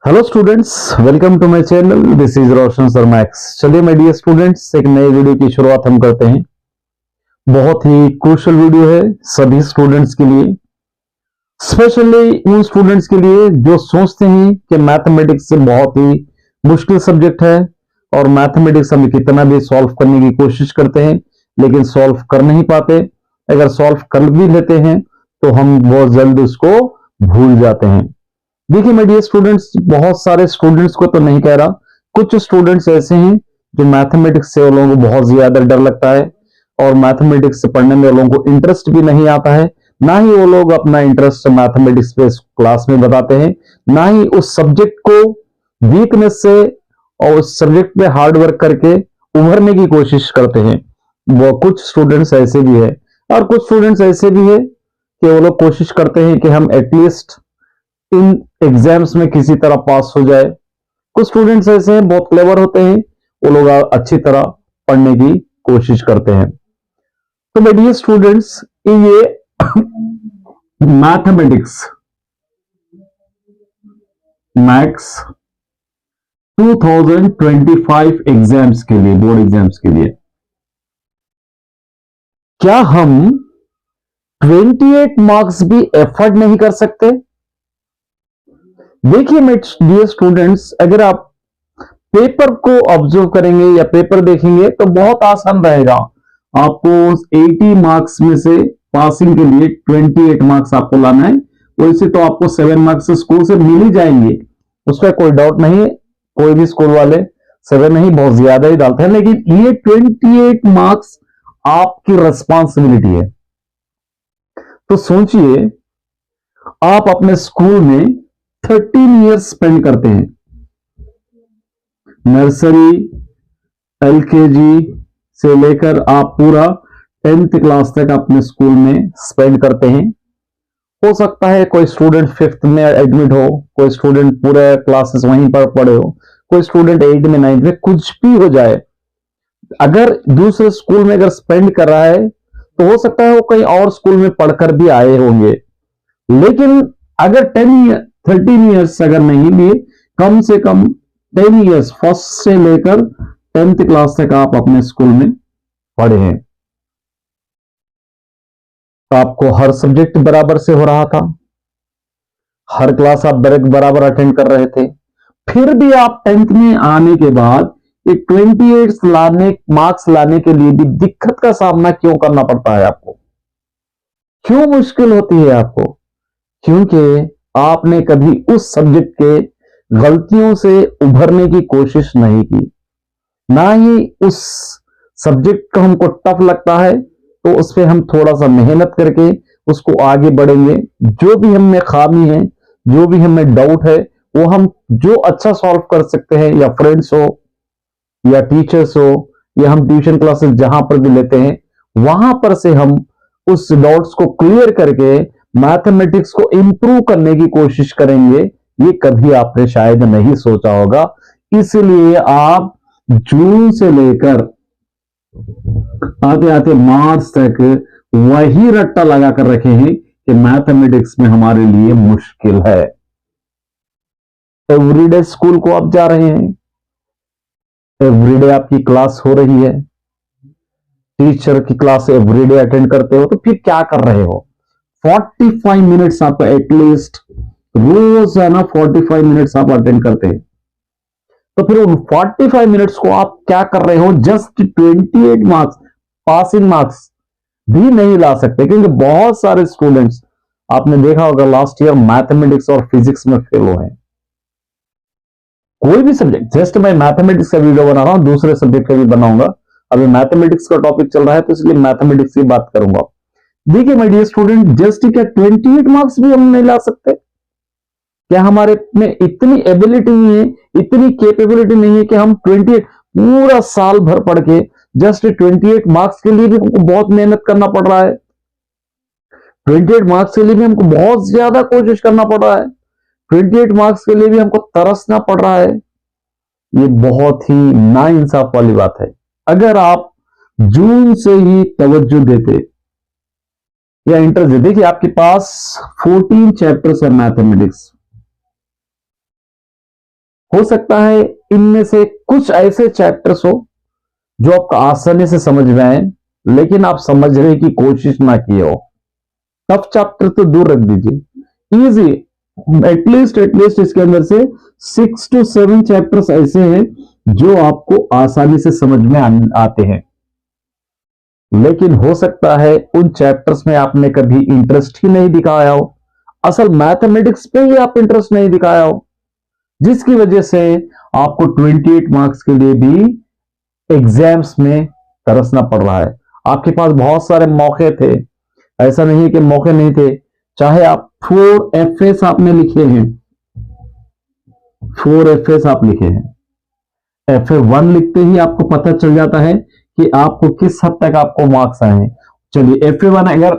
Hello students, welcome to my channel. This is Roshan Sharma X. चलिए my dear students, एक नए video की शुरुआत हम करते हैं। बहुत ही क्रूशियल वीडियो है सभी स्टूडेंट्स के लिए, स्पेशली उन स्टूडेंट्स के लिए जो सोचते हैं कि मैथमेटिक्स से बहुत ही मुश्किल सब्जेक्ट है और मैथमेटिक्स हम कितना भी सॉल्व करने की कोशिश करते हैं लेकिन सॉल्व कर नहीं पाते। अगर सॉल्व कर भी लेते हैं तो हम बहुत जल्द उसको भूल जाते हैं। देखिए माय डियर स्टूडेंट्स, बहुत सारे स्टूडेंट्स को तो नहीं कह रहा, कुछ स्टूडेंट्स ऐसे हैं जो मैथमेटिक्स से उन लोगों को बहुत ज्यादा डर लगता है और मैथमेटिक्स से पढ़ने में उन लोगों को इंटरेस्ट भी नहीं आता है। ना ही वो लोग अपना इंटरेस्ट मैथमेटिक्स पे क्लास में बताते हैं, ना ही उस सब्जेक्ट को वीकनेस से और उस सब्जेक्ट पे हार्ड वर्क करके उभरने की कोशिश करते हैं। वो कुछ स्टूडेंट्स ऐसे भी है और कुछ स्टूडेंट्स ऐसे भी है कि वो लोग कोशिश करते हैं कि हम एटलीस्ट इन एग्जाम्स में किसी तरह पास हो जाए। कुछ स्टूडेंट्स ऐसे हैं बहुत क्लेवर होते हैं, वो लोग अच्छी तरह पढ़ने की कोशिश करते हैं। तो माय डियर स्टूडेंट्स, ये मैथमेटिक्स मैथ्स 2025 एग्जाम्स के लिए, बोर्ड एग्जाम्स के लिए, क्या हम 28 मार्क्स भी एफर्ट नहीं कर सकते? देखिए माय डियर स्टूडेंट्स, अगर आप पेपर को ऑब्जर्व करेंगे या पेपर देखेंगे तो बहुत आसान रहेगा। आपको 80 मार्क्स में से पासिंग के लिए 28 मार्क्स आपको लाना है। वैसे तो आपको 7 मार्क्स स्कूल से मिल ही जाएंगे, उसका कोई डाउट नहीं है। कोई भी स्कूल वाले 7 नहीं, बहुत ज्यादा ही डालते हैं, लेकिन ये 28 मार्क्स आपकी रिस्पॉन्सिबिलिटी है। तो सोचिए, आप अपने स्कूल में 13 ईयर्स स्पेंड करते हैं, नर्सरी एलकेजी से लेकर आप पूरा 10th क्लास तक अपने स्कूल में स्पेंड करते हैं। हो सकता है कोई स्टूडेंट 5th में एडमिट हो, कोई स्टूडेंट पूरे क्लासेस वहीं पर पढ़े हो, कोई स्टूडेंट 8th में 9th में, कुछ भी हो जाए। अगर दूसरे स्कूल में अगर स्पेंड कर रहा है तो हो सकता है वो कहीं और स्कूल में पढ़कर भी आए होंगे, लेकिन अगर 13 ईयर्स अगर नहीं लिए, कम से कम 10 ईयर्स फर्स्ट से लेकर 10th क्लास तक आप अपने स्कूल में पढ़े हैं, तो आपको हर सब्जेक्ट बराबर से हो रहा था, हर क्लास आप बराबर अटेंड कर रहे थे। फिर भी आप 10th में आने के बाद एक 28 मार्क्स लाने के लिए भी दिक्कत का सामना क्यों करना पड़ता है आपको? क्यों मुश्किल होती है आपको? क्योंकि आपने कभी उस सब्जेक्ट के गलतियों से उभरने की कोशिश नहीं की, ना ही उस सब्जेक्ट को हमको टफ लगता है तो उस पर हम थोड़ा सा मेहनत करके उसको आगे बढ़ेंगे। जो भी हमें खामी है, जो भी हमें डाउट है, वो हम जो अच्छा सॉल्व कर सकते हैं, या फ्रेंड्स हो या टीचर्स हो या हम ट्यूशन क्लासेस जहां पर भी लेते हैं, वहां पर से हम उस डाउट्स को क्लियर करके मैथमेटिक्स को इंप्रूव करने की कोशिश करेंगे। ये कभी आपने शायद नहीं सोचा होगा, इसलिए आप जून से लेकर आते आते मार्च तक वही रट्टा लगा कर रखे हैं कि मैथमेटिक्स में हमारे लिए मुश्किल है। एवरीडे स्कूल को आप जा रहे हैं, एवरीडे आपकी क्लास हो रही है, टीचर की क्लास एवरीडे अटेंड करते हो, तो फिर क्या कर रहे हो? 45 मिनट्स आप एटलीस्ट रोज है ना, 45 मिनट्स आप अटेंड करते हैं, तो फिर उन 45 मिनट्स को आप क्या कर रहे हो? जस्ट 28 मार्क्स, पासिंग मार्क्स भी नहीं ला सकते, क्योंकि बहुत सारे स्टूडेंट्स आपने देखा होगा लास्ट ईयर मैथमेटिक्स और फिजिक्स में फेल हुए हैं। कोई भी सब्जेक्ट, जस्ट मैं मैथमेटिक्स का वीडियो बना रहा हूं, दूसरे सब्जेक्ट का भी बनाऊंगा, अभी मैथमेटिक्स का टॉपिक चल रहा है तो इसलिए मैथमेटिक्स की बात करूंगा। देखिए माय डियर स्टूडेंट, जस्ट क्या 28 मार्क्स भी हम नहीं ला सकते? क्या हमारे में इतनी एबिलिटी नहीं है, इतनी कैपेबिलिटी नहीं है कि हम 28 पूरा साल भर पढ़ के जस्ट 28 मार्क्स के लिए भी हमको बहुत मेहनत करना पड़ रहा है, 28 मार्क्स के लिए भी हमको बहुत ज्यादा कोशिश करना पड़ रहा है, 28 मार्क्स के लिए भी हमको तरसना पड़ रहा है? ये बहुत ही नाइंसाफ वाली बात है। अगर आप जून से ही तवज्जो देते या इंटरेस्ट देते, देखिए आपके पास 14 चैप्टर्स है मैथमेटिक्स, हो सकता है इनमें से कुछ ऐसे चैप्टर्स हो जो आपको आसानी से समझ में आए, लेकिन आप समझने की कोशिश ना किए हो। टफ चैप्टर तो दूर रख दीजिए, इजी एटलीस्ट इसके अंदर से 6 to 7 चैप्टर्स ऐसे हैं जो आपको आसानी से समझ में आते हैं। लेकिन हो सकता है उन चैप्टर्स में आपने कभी इंटरेस्ट ही नहीं दिखाया हो, असल मैथमेटिक्स पे ही आप इंटरेस्ट नहीं दिखाया हो, जिसकी वजह से आपको 28 मार्क्स के लिए भी एग्जाम्स में तरसना पड़ रहा है। आपके पास बहुत सारे मौके थे, ऐसा नहीं है कि मौके नहीं थे। चाहे आप 4 FAs आपने लिखे हैं, 4 FAs आप लिखे हैं, FA1 लिखते ही आपको पता चल जाता है कि आपको किस हद तक आपको मार्क्स आए हैं। चलिए FA1 अगर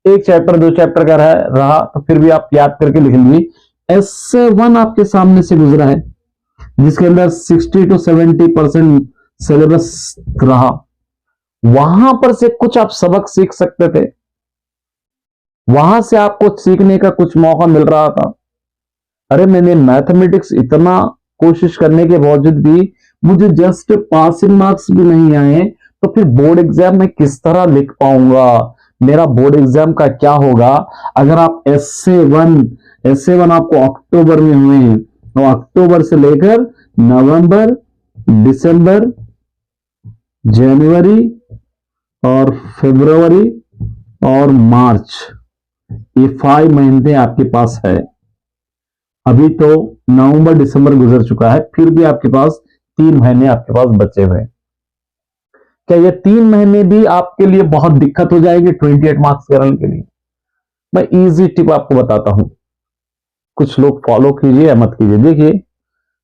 एक चैप्टर 2 चैप्टर का रहा तो फिर भी आप याद करके लिख लीजिए। SA1 आपके सामने से गुजरा है जिसके अंदर 60 to 70% सिलेबस रहा, वहां पर से कुछ आप सबक सीख सकते थे, वहां से आपको सीखने का कुछ मौका मिल रहा था। अरे मैंने मैथमेटिक्स इतना कोशिश करने के बावजूद भी मुझे जस्ट पासिंग मार्क्स भी नहीं आए, तो फिर बोर्ड एग्जाम में किस तरह लिख पाऊंगा, मेरा बोर्ड एग्जाम का क्या होगा। अगर आप SA1 आपको अक्टूबर में हुए हैं, तो अक्टूबर से लेकर नवंबर, दिसंबर, जनवरी और फरवरी और मार्च, ये 5 महीने आपके पास है। अभी तो नवंबर दिसंबर गुजर चुका है, फिर भी आपके पास 3 महीने आपके पास बचे हुए। क्या ये 3 महीने भी आपके लिए बहुत दिक्कत हो जाएगी 28 मार्क्स करने के लिए? मैं इजी टिप आपको बताता हूं, कुछ लोग फॉलो कीजिए या मत कीजिए। देखिए,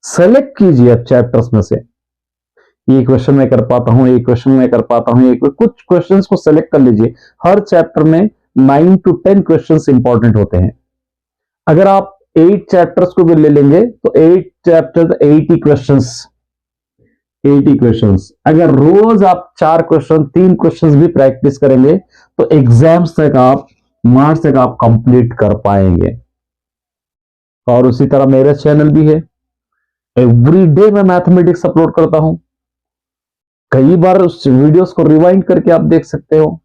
सेलेक्ट कीजिए अब चैप्टर्स में से, ये क्वेश्चन मैं कर पाता हूं, एक क्वेश्चन मैं कर पाता हूं, कुछ क्वेश्चंस को सेलेक्ट कर लीजिए। हर चैप्टर में 9 to 10 क्वेश्चंस इंपॉर्टेंट होते हैं। अगर आप 8 चैप्टर्स को भी ले लेंगे तो 8 चैप्टर्स 80 क्वेश्चंस। अगर रोज आप 4 क्वेश्चन 3 क्वेश्चंस भी प्रैक्टिस करेंगे तो एग्जाम्स तक आप, मार्च तक आप कंप्लीट कर पाएंगे। और उसी तरह मेरा चैनल भी है, एवरी डे मैं मैथमेटिक्स अपलोड करता हूं, कई बार उस वीडियोस को रिवाइंड करके आप देख सकते हो।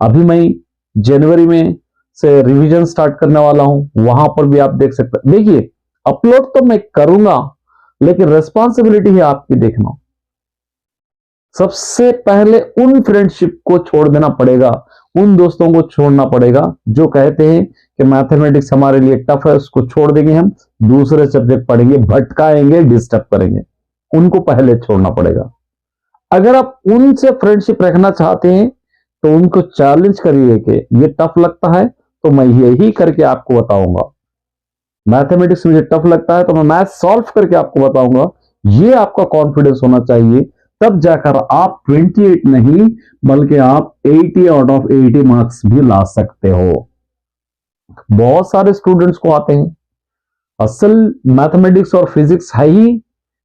अभी मैं जनवरी में से रिवीजन स्टार्ट करने वाला हूं, वहां पर भी आप देख सकते हैं। देखिए, अपलोड तो मैं करूंगा, लेकिन रिस्पॉन्सिबिलिटी है आपकी देखना। सबसे पहले उन फ्रेंडशिप को छोड़ देना पड़ेगा, उन दोस्तों को छोड़ना पड़ेगा जो कहते हैं कि मैथमेटिक्स हमारे लिए टफ है, उसको छोड़ देंगे, हम दूसरे सब्जेक्ट पढ़ेंगे, भटकाएंगे, डिस्टर्ब करेंगे। उनको पहले छोड़ना पड़ेगा। अगर आप उनसे फ्रेंडशिप रखना चाहते हैं तो उनको चैलेंज करिए कि ये टफ लगता है तो मैं यही करके आपको बताऊंगा, मैथमेटिक्स मुझे टफ लगता है तो मैं मैथ सॉल्व करके आपको बताऊंगा। ये आपका कॉन्फिडेंस होना चाहिए, तब जाकर आप 28 नहीं बल्कि आप 80 आउट ऑफ 80 मार्क्स भी ला सकते हो। बहुत सारे स्टूडेंट्स को आते हैं। असल मैथमेटिक्स और फिजिक्स है ही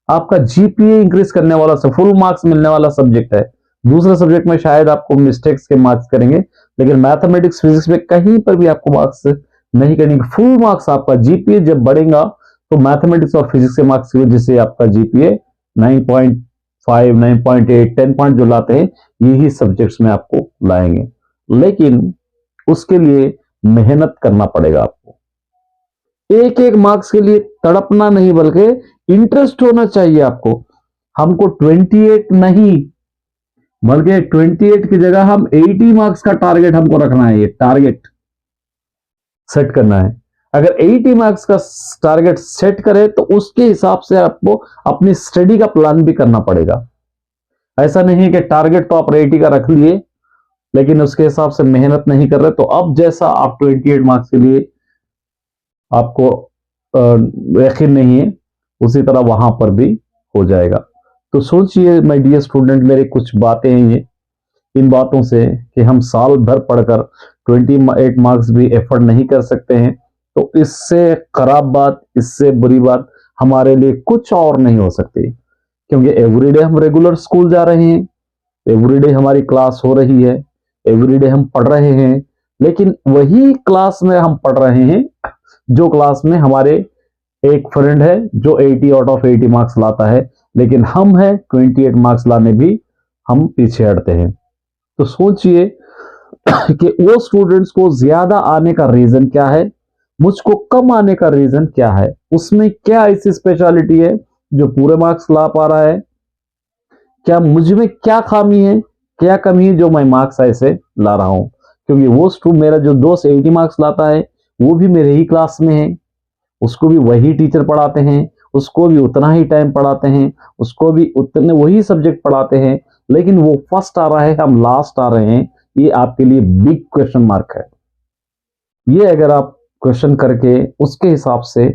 आपका जीपीए इंक्रीज करने वाला, फुल मार्क्स मिलने वाला सब्जेक्ट है। दूसरे सब्जेक्ट में शायद आपको मिस्टेक्स के मार्क्स करेंगे, लेकिन मैथमेटिक्स फिजिक्स में कहीं पर भी आपको मार्क्स नहीं करेंगे। फुल मार्क्स आपका जीपीए जब बढ़ेगा तो मैथमेटिक्स और फिजिक्स के मार्क्स की वजह से आपका जीपीए 9.5, 9.8, 10 पॉइंट जो लाते हैं, यही सब्जेक्ट्स में आपको लाएंगे। लेकिन उसके लिए मेहनत करना पड़ेगा आपको, एक एक मार्क्स के लिए तड़पना नहीं, बल्कि इंटरेस्ट होना चाहिए आपको। हमको 28 नहीं बल्कि 28 की जगह हम 80 मार्क्स का टारगेट हमको रखना है, ये टारगेट सेट करना है। अगर 80 मार्क्स का टारगेट सेट करें तो उसके हिसाब से आपको अपनी स्टडी का प्लान भी करना पड़ेगा। ऐसा नहीं है कि टारगेट तो आप 80 का रख लिए लेकिन उसके हिसाब से मेहनत नहीं कर रहे, तो अब जैसा आप 28 मार्क्स के लिए आपको यकीन नहीं है, उसी तरह वहां पर भी हो जाएगा। तो सोचिए माय डियर स्टूडेंट, मेरी कुछ बातें हैं ये, इन बातों से कि हम साल भर पढ़कर 28 मार्क्स भी एफर्ट नहीं कर सकते हैं, तो इससे खराब बात, इससे बुरी बात हमारे लिए कुछ और नहीं हो सकती। क्योंकि एवरीडे हम रेगुलर स्कूल जा रहे हैं, एवरीडे हमारी क्लास हो रही है, एवरीडे हम पढ़ रहे हैं, लेकिन वही क्लास में हम पढ़ रहे हैं जो क्लास में हमारे एक फ्रेंड है जो 80 आउट ऑफ 80 मार्क्स लाता है, लेकिन हम हैं 28 मार्क्स लाने भी हम पीछे हटते हैं। तो सोचिए कि वो स्टूडेंट्स को ज्यादा आने का रीजन क्या है, मुझको कम आने का रीजन क्या है, उसमें क्या ऐसी स्पेशलिटी है जो पूरे मार्क्स ला पा रहा है, क्या मुझ में क्या खामी है, क्या कमी है जो मैं मार्क्स ऐसे ला रहा हूं। क्योंकि वो स्टूडेंट, मेरा जो दोस्त 80 मार्क्स लाता है, वो भी मेरे ही क्लास में है, उसको भी वही टीचर पढ़ाते हैं, उसको भी उतना ही टाइम पढ़ाते हैं, उसको भी उतने वही सब्जेक्ट पढ़ाते हैं, लेकिन वो फर्स्ट आ रहा है, हम लास्ट आ रहे हैं। ये आपके लिए बिग क्वेश्चन मार्क है। ये अगर आप क्वेश्चन करके उसके हिसाब से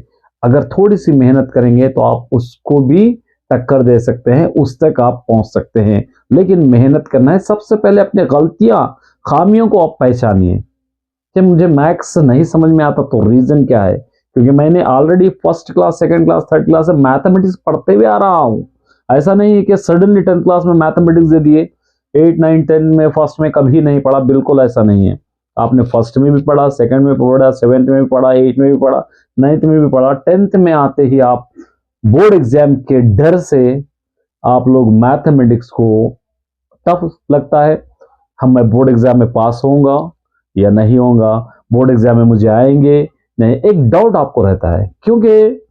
अगर थोड़ी सी मेहनत करेंगे तो आप उसको भी टक्कर दे सकते हैं, उस तक आप पहुंच सकते हैं। लेकिन मेहनत करना है। सबसे पहले अपने गलतियां, खामियों को आप पहचानिए कि मुझे मैथ्स नहीं समझ में आता तो रीजन क्या है। क्योंकि मैंने already first class, second class, third class से मैथमेटिक्स पढ़ते हुए आ रहा हूं। ऐसा नहीं है कि सडनली 10th क्लास में मैथमेटिक्स दे दिए, 8, 9, 10 में, फर्स्ट में कभी नहीं पढ़ा, बिल्कुल ऐसा नहीं है। आपने फर्स्ट में भी पढ़ा, सेकंड में पढ़ा, 7th में भी पढ़ा, 8 में भी पढ़ा, 9th में भी पढ़ा, 10th में आते ही आप बोर्ड एग्जाम के डर से आप लोग मैथमेटिक्स को टफ लगता है। मैं बोर्ड एग्जाम में पास होऊंगा या नहीं होऊंगा, बोर्ड एग्जाम में मुझे आएंगे नहीं, एक डाउट आपको रहता है। क्योंकि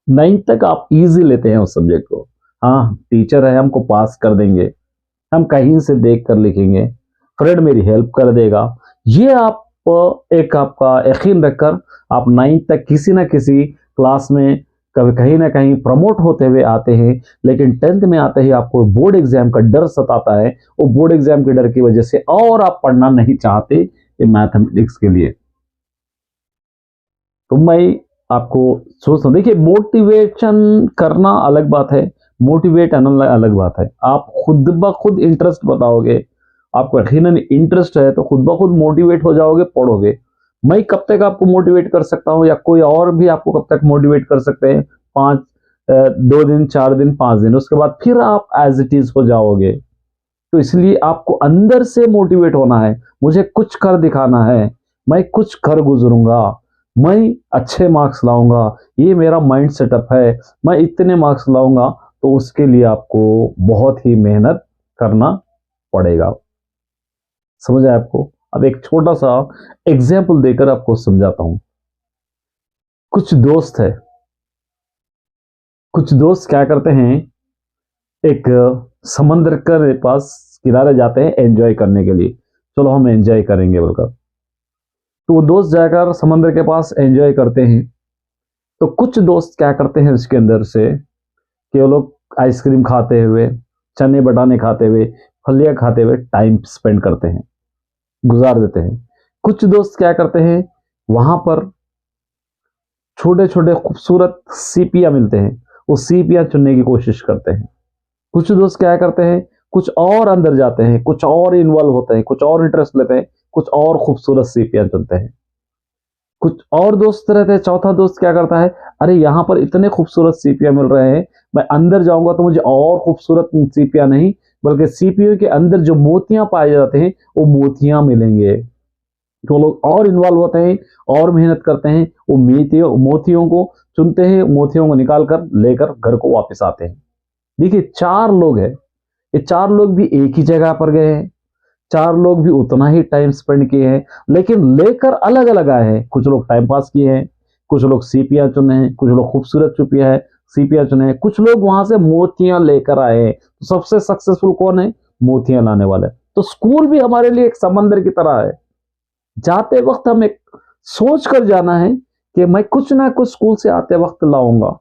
9th तक आप इजी लेते हैं उस सब्जेक्ट को। हाँ, टीचर है, हमको पास कर देंगे, हम कहीं से देख कर लिखेंगे, फ्रेंड मेरी हेल्प कर देगा। ये आप एक आपका यकीन रखकर आप 9th तक किसी ना किसी क्लास में कभी कहीं ना कहीं प्रमोट होते हुए आते हैं। लेकिन 10th में आते ही आपको बोर्ड एग्जाम का डर सताता है। वो बोर्ड एग्जाम के डर की वजह से और आप पढ़ना नहीं चाहते ये मैथमेटिक्स के लिए। तो मैं आपको सोचता हूं, देखिए मोटिवेशन करना अलग बात है, मोटिवेट करना अलग बात है। आप खुद ब खुद इंटरेस्ट बताओगे, आपको यकीनन इंटरेस्ट है तो खुद ब खुद मोटिवेट हो जाओगे, पढ़ोगे। मैं कब तक आपको मोटिवेट कर सकता हूं या कोई और भी आपको कब तक मोटिवेट कर सकते हैं? 2 दिन, 4 दिन, 5 दिन, उसके बाद फिर आप एज इट इज हो जाओगे। तो इसलिए आपको अंदर से मोटिवेट होना है, मुझे कुछ कर दिखाना है, मैं कुछ कर गुजरूंगा, मैं अच्छे मार्क्स लाऊंगा, ये मेरा माइंड सेटअप है, मैं इतने मार्क्स लाऊंगा। तो उसके लिए आपको बहुत ही मेहनत करना पड़ेगा। समझ आया आपको? अब एक छोटा सा एग्जाम्पल देकर आपको समझाता हूं। कुछ दोस्त है, कुछ दोस्त क्या करते हैं, एक समंदर के पास किनारे जाते हैं एंजॉय करने के लिए। चलो हम एंजॉय करेंगे बोलकर, तो वो दोस्त जाकर समंदर के पास एंजॉय करते हैं। तो कुछ दोस्त क्या करते हैं उसके अंदर से कि वो लोग आइसक्रीम खाते हुए, चने बटाने खाते हुए, फलियां खाते हुए टाइम स्पेंड करते हैं, गुजार देते हैं। कुछ दोस्त क्या करते हैं, वहां पर छोटे छोटे खूबसूरत सीपियां मिलते हैं, वो सीपियां चुनने की कोशिश करते हैं। कुछ दोस्त क्या करते हैं, कुछ और अंदर जाते हैं, कुछ और इन्वॉल्व होते हैं, कुछ और इंटरेस्ट लेते हैं, कुछ और खूबसूरत सीपियां चुनते हैं। कुछ और दोस्त रहते हैं, चौथा दोस्त क्या करता है, अरे यहां पर इतने खूबसूरत सीपियां मिल रहे हैं, मैं अंदर जाऊंगा तो मुझे और खूबसूरत सीपियां नहीं बल्कि सीपियों के अंदर जो मोतियां पाए जाते हैं वो मोतियां मिलेंगे। तो लोग और इन्वॉल्व होते हैं और मेहनत करते हैं, वो मोतियों को चुनते हैं, मोतियों को निकाल कर लेकर घर को वापस आते हैं। देखिए 4 लोग हैं, ये 4 लोग भी एक ही जगह पर गए हैं, 4 लोग भी उतना ही टाइम स्पेंड किए हैं, लेकिन लेकर अलग अलग आए हैं। कुछ लोग टाइम पास किए हैं, कुछ लोग सीपियां चुने हैं, कुछ लोग खूबसूरत चुपिया है सीपियां चुने हैं, कुछ लोग वहां से मोतियां लेकर आए हैं। तो सबसे सक्सेसफुल कौन है? मोतियां लाने वाले। तो स्कूल भी हमारे लिए एक समंदर की तरह है। जाते वक्त हम एक सोच कर जाना है कि मैं कुछ ना कुछ स्कूल से आते वक्त लाऊंगा।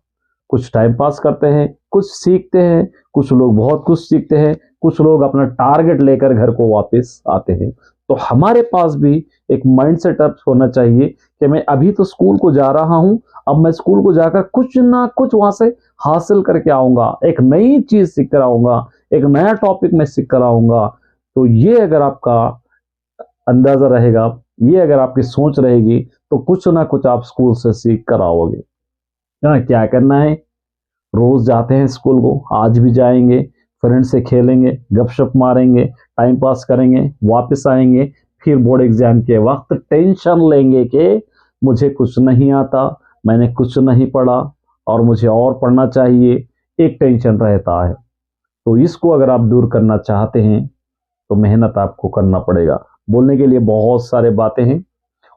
कुछ टाइम पास करते हैं, कुछ सीखते हैं, कुछ लोग बहुत कुछ सीखते हैं, कुछ लोग अपना टारगेट लेकर घर को वापस आते हैं। तो हमारे पास भी एक माइंड सेटअप होना चाहिए कि मैं अभी तो स्कूल को जा रहा हूं, अब मैं स्कूल को जाकर कुछ ना कुछ वहां से हासिल करके आऊंगा, एक नई चीज सीख कर आऊंगा, एक नया टॉपिक मैं सीख कर आऊंगा। तो ये अगर आपका अंदाजा रहेगा, ये अगर आपकी सोच रहेगी, तो कुछ ना कुछ आप स्कूल से सीख कर आओगे। क्या करना है, रोज जाते हैं स्कूल को, आज भी जाएंगे, फ्रेंड से खेलेंगे, गपशप मारेंगे, टाइम पास करेंगे, वापस आएंगे। फिर बोर्ड एग्जाम के वक्त टेंशन लेंगे कि मुझे कुछ नहीं आता, मैंने कुछ नहीं पढ़ा और मुझे और पढ़ना चाहिए, एक टेंशन रहता है। तो इसको अगर आप दूर करना चाहते हैं तो मेहनत आपको करना पड़ेगा। बोलने के लिए बहुत सारे बातें हैं,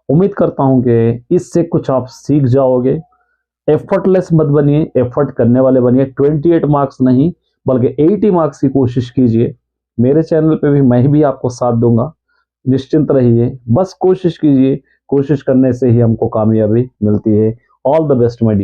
उम्मीद करता हूं कि इससे कुछ आप सीख जाओगे। एफर्टलेस मत बनिए, एफर्ट करने वाले बनिए। 28 मार्क्स नहीं बल्कि 80 मार्क्स की कोशिश कीजिए। मेरे चैनल पे भी मैं भी आपको साथ दूंगा, निश्चिंत रहिए, बस कोशिश कीजिए। कोशिश करने से ही हमको कामयाबी मिलती है। All the best my dear.